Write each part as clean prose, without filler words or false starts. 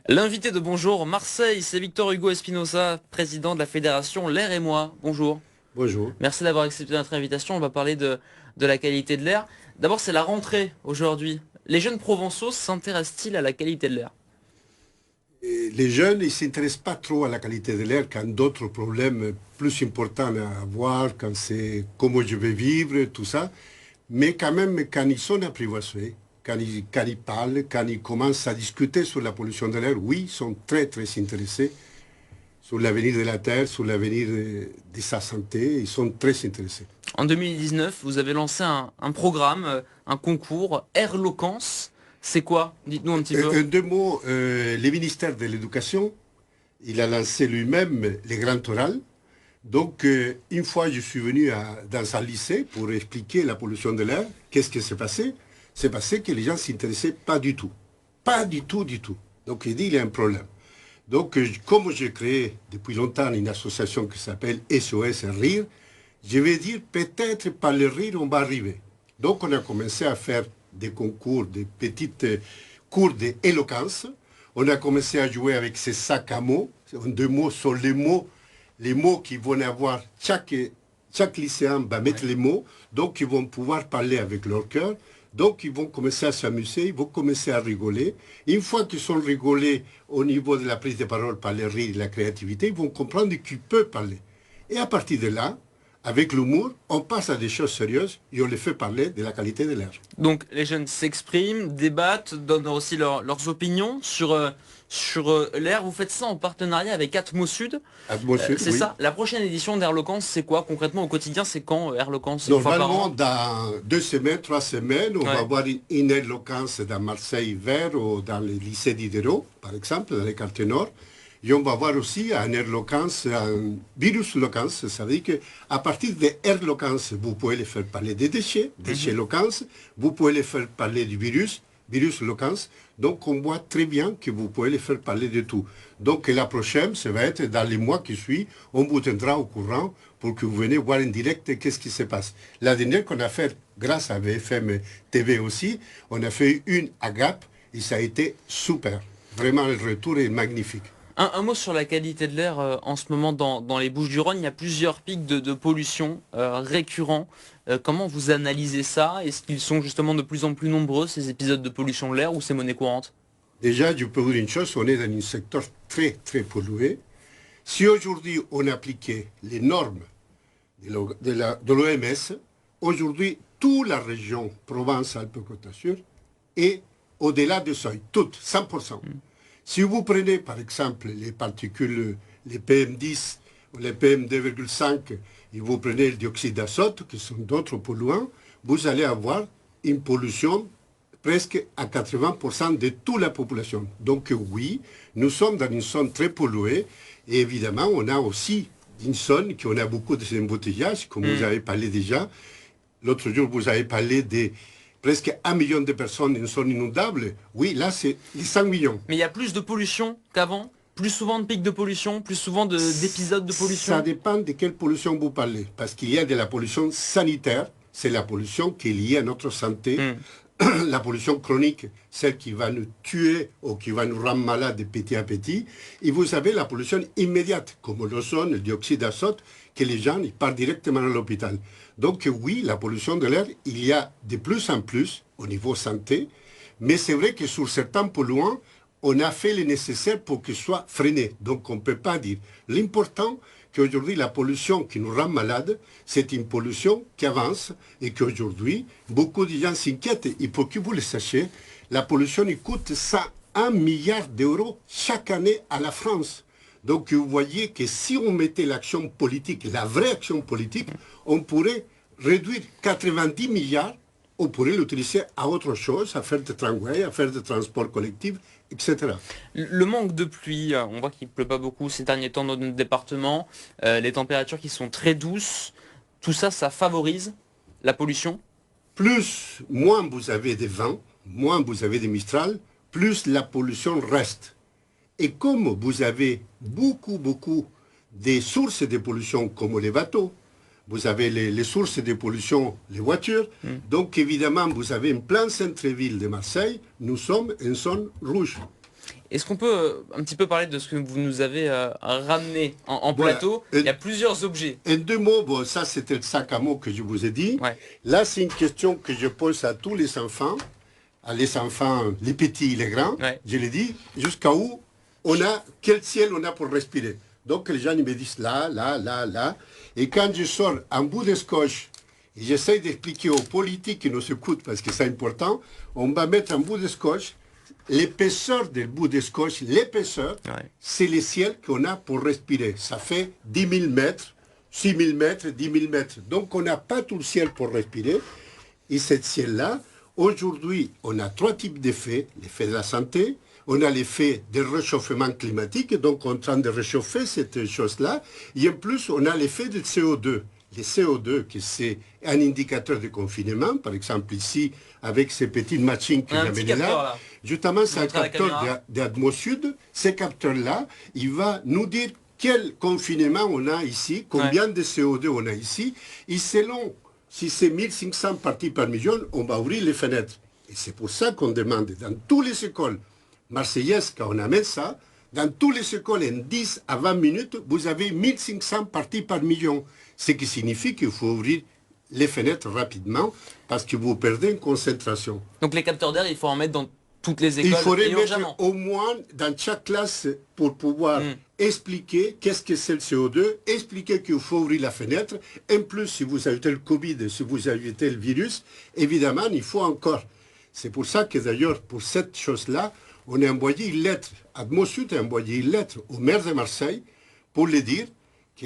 L'invité de Bonjour Marseille, c'est Victor Hugo Espinosa, président de la fédération L'air et moi. Bonjour. Bonjour. Merci d'avoir accepté notre invitation. On va parler de la qualité de l'air. D'abord, c'est la rentrée aujourd'hui. Les jeunes provençaux s'intéressent-ils à la qualité de l'air? Et les jeunes, ils ne s'intéressent pas trop à la qualité de l'air quand d'autres problèmes plus importants à avoir, quand c'est comment je vais vivre, tout ça. Mais quand même, quand ils sont apprivoisés, quand ils parlent, quand ils commencent à discuter sur la pollution de l'air, oui, ils sont très, très intéressés sur l'avenir de la Terre, sur l'avenir de sa santé. Ils sont très intéressés. En 2019, vous avez lancé un programme, un concours, Airloquence. C'est quoi? Dites-nous un petit peu. En deux mots, le ministère de l'Éducation, il a lancé lui-même les grands orales. Donc, une fois, je suis venu dans un lycée pour expliquer la pollution de l'air. Qu'est-ce qui s'est passé? C'est passé que les gens ne s'intéressaient pas du tout. Pas du tout, du tout. Donc, il dit, il y a un problème. Donc, comme j'ai créé depuis longtemps une association qui s'appelle SOS Rire, je vais dire, peut-être par le rire, on va arriver. Donc, on a commencé à faire des concours, des petites cours d'éloquence. On a commencé à jouer avec ces sacs à mots. En deux mots, sont les mots qu'ils vont avoir, chaque lycéen va mettre les mots, donc ils vont pouvoir parler avec leur cœur, donc ils vont commencer à s'amuser, ils vont commencer à rigoler. Une fois qu'ils sont rigolés au niveau de la prise de parole par le rire et la créativité, ils vont comprendre qu'ils peuvent parler. Et à partir de là, avec l'humour, on passe à des choses sérieuses et on les fait parler de la qualité de l'air. Donc les jeunes s'expriment, débattent, donnent aussi leurs opinions sur l'air. Vous faites ça en partenariat avec Atmo Sud. Atmosphère, C'est oui. ça. La prochaine édition d'Airloquence, c'est quoi concrètement au quotidien? C'est quand Airloquence? Une fois par Normalement, an? dans 2 semaines, 3 semaines, on va Ouais. avoir une éloquence dans Marseille Vert ou dans le lycée d'Iderot, par exemple, dans les quartiers nord. Et on va voir aussi un éloquence, un virus loquence. Ça veut dire qu'à partir de éloquence, vous pouvez les faire parler des déchets, déchets Mhm. loquence. Vous pouvez les faire parler du virus loquence. Donc, on voit très bien que vous pouvez les faire parler de tout. Donc, la prochaine, ça va être dans les mois qui suivent. On vous tiendra au courant pour que vous venez voir en direct qu'est-ce qui se passe. La dernière qu'on a fait, grâce à VFM TV aussi, on a fait une à Gap et ça a été super. Vraiment, le retour est magnifique. Un mot sur la qualité de l'air en ce moment dans les Bouches-du-Rhône. Il y a plusieurs pics de pollution récurrents. Comment vous analysez ça? Est-ce qu'ils sont justement de plus en plus nombreux, ces épisodes de pollution de l'air, ou c'est monnaie courante? Déjà, je peux vous dire une chose, on est dans un secteur très, très pollué. Si aujourd'hui on appliquait les normes de l'OMS, aujourd'hui, toute la région Provence-Alpes-Côte d'Azur est au-delà du seuil, toute, 100%. Si vous prenez par exemple les particules, les PM10 ou les PM2,5 et vous prenez le dioxyde d'azote, qui sont d'autres polluants, vous allez avoir une pollution presque à 80% de toute la population. Donc oui, nous sommes dans une zone très polluée et évidemment on a aussi une zone qui on a beaucoup de embouteillages, comme vous Hmm. avez parlé déjà. L'autre jour, vous avez parlé de presque 1 million de personnes dans une zone inondable. Oui, là, c'est les 5 millions. Mais il y a plus de pollution qu'avant? Plus souvent de pics de pollution? Plus souvent d'épisodes de Ça pollution? dépend de quelle pollution vous parlez. Parce qu'il y a de la pollution sanitaire, c'est la pollution qui est liée à notre santé. Hmm. La pollution chronique, celle qui va nous tuer ou qui va nous rendre malades de petit à petit. Et vous avez la pollution immédiate, comme l'ozone, le dioxyde d'azote, que les gens ils partent directement à l'hôpital. Donc oui, la pollution de l'air, il y a de plus en plus au niveau santé, mais c'est vrai que sur certains polluants, on a fait le nécessaire pour qu'ils soient freinés. Donc on ne peut pas dire. L'important, qu'aujourd'hui la pollution qui nous rend malades, c'est une pollution qui avance et qu'aujourd'hui, beaucoup de gens s'inquiètent. Et pour que vous le sachiez, la pollution il coûte 101 milliards d'euros chaque année à la France. Donc vous voyez que si on mettait l'action politique, la vraie action politique, on pourrait réduire 90 milliards, on pourrait l'utiliser à autre chose, à faire des tramways, à faire des transports collectifs, etc. Le manque de pluie, on voit qu'il pleut pas beaucoup ces derniers temps dans notre département. Les températures qui sont très douces. Tout ça, ça favorise la pollution. Moins vous avez des vents, moins vous avez des Mistral, plus la pollution reste. Et comme vous avez beaucoup des sources de pollution comme les bateaux, vous avez les sources de pollution, les voitures, Hmm. donc évidemment vous avez en plein centre-ville de Marseille, nous sommes en zone rouge. Est-ce qu'on peut un petit peu parler de ce que vous nous avez ramené en Voilà. plateau? Il y a plusieurs objets. En deux mots, bon, ça c'était le sac à mots que je vous ai dit. Ouais. Là, c'est une question que je pose à tous les enfants, les petits, les grands. Ouais. Je les dis, jusqu'à où quel ciel on a pour respirer. Donc les gens ils me disent là, là, là, là. Et quand je sors un bout de scotch, et j'essaie d'expliquer aux politiques qui nous écoutent, parce que c'est important, on va mettre un bout de scotch. L'épaisseur du bout de scotch, l'épaisseur, c'est le ciel qu'on a pour respirer. Ça fait 10 000 mètres, 6 000 mètres, 10 000 mètres. Donc on n'a pas tout le ciel pour respirer. Et ce ciel-là, aujourd'hui, on a trois types d'effets. L'effet de la santé, on a l'effet du réchauffement climatique, donc on est en train de réchauffer cette chose-là. Et en plus, on a l'effet du CO2. Le CO2, qui c'est un indicateur de confinement, par exemple ici, avec ces petites machines que j'ai amenées là. Justement, c'est un capteur d'atmosphère. Ce capteur-là, il va nous dire quel confinement on a ici, combien de CO2 on a ici, et selon si c'est 1500 parties par million, on va ouvrir les fenêtres. Et c'est pour ça qu'on demande dans toutes les écoles marseillaises, quand on amène ça, dans toutes les écoles, en 10 à 20 minutes, vous avez 1500 parties par million. Ce qui signifie qu'il faut ouvrir les fenêtres rapidement parce que vous perdez une concentration. Donc les capteurs d'air, il faut en mettre dans toutes les écoles. Il faudrait mettre au moins dans chaque classe pour pouvoir expliquer qu'est-ce que c'est le CO2, expliquer qu'il faut ouvrir la fenêtre. En plus, si vous avez le Covid, si vous avez le virus, évidemment, il faut encore. C'est pour ça que d'ailleurs, pour cette chose-là, on a envoyé une lettre, Atmosud a envoyé une lettre au maire de Marseille pour lui dire que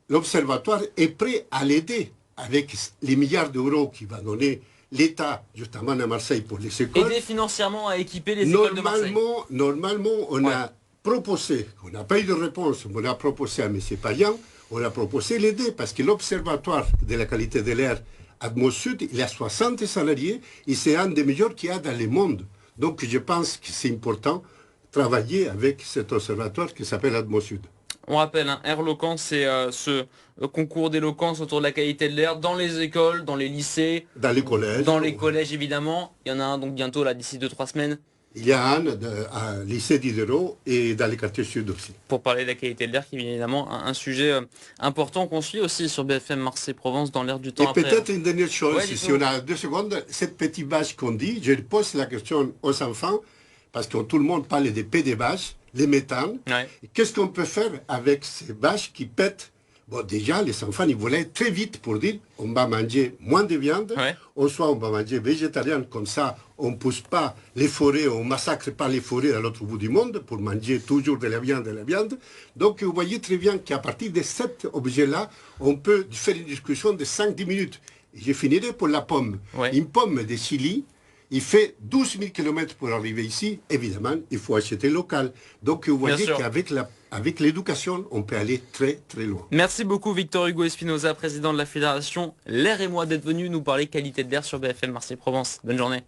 l'Observatoire est prêt à l'aider avec les milliards d'euros qu'il va donner l'État, justement à Marseille, pour les écoles. Aider financièrement à équiper les écoles de Marseille. Normalement, on a proposé, on n'a pas eu de réponse, mais on a proposé à M. Payan, on a proposé l'aider, parce que l'Observatoire de la qualité de l'air Atmosud, il a 60 salariés, et c'est un des meilleurs qu'il y a dans le monde. Donc je pense que c'est important de travailler avec cet observatoire qui s'appelle Atmosud. On rappelle, Airloquence, c'est ce concours d'éloquence autour de la qualité de l'air dans les écoles, dans les lycées. Dans les collèges. Dans les collèges, évidemment. Il y en a un donc bientôt, là, d'ici 2-3 semaines. Il y a un à lycée Diderot et dans les quartiers sud aussi. Pour parler de la qualité de l'air, qui est évidemment un sujet important qu'on suit aussi sur BFM Marseille-Provence dans l'air du temps. Et peut-être une dernière chose, si on a 2 secondes, cette petite bâche qu'on dit, je pose la question aux enfants, parce que tout le monde parle des P des bâches, les méthanes. Qu'est-ce qu'on peut faire avec ces bâches qui pètent? Bon, déjà, les enfants, ils voulaient très vite pour dire on va manger moins de viande, ou soit on va manger végétarien, comme ça, on ne pousse pas les forêts, on ne massacre pas les forêts à l'autre bout du monde pour manger toujours de la viande et de la viande. Donc, vous voyez très bien qu'à partir de cet objet-là, on peut faire une discussion de 5-10 minutes. Et je finirai pour la pomme. Une pomme de Chili, il fait 12 000 km pour arriver ici. Évidemment, il faut acheter local. Donc, vous voyez qu'avec l'éducation, on peut aller très, très loin. Merci beaucoup, Victor Hugo Espinoza, président de la Fédération L'air et moi, d'être venu nous parler qualité de l'air sur BFM Marseille-Provence. Bonne journée.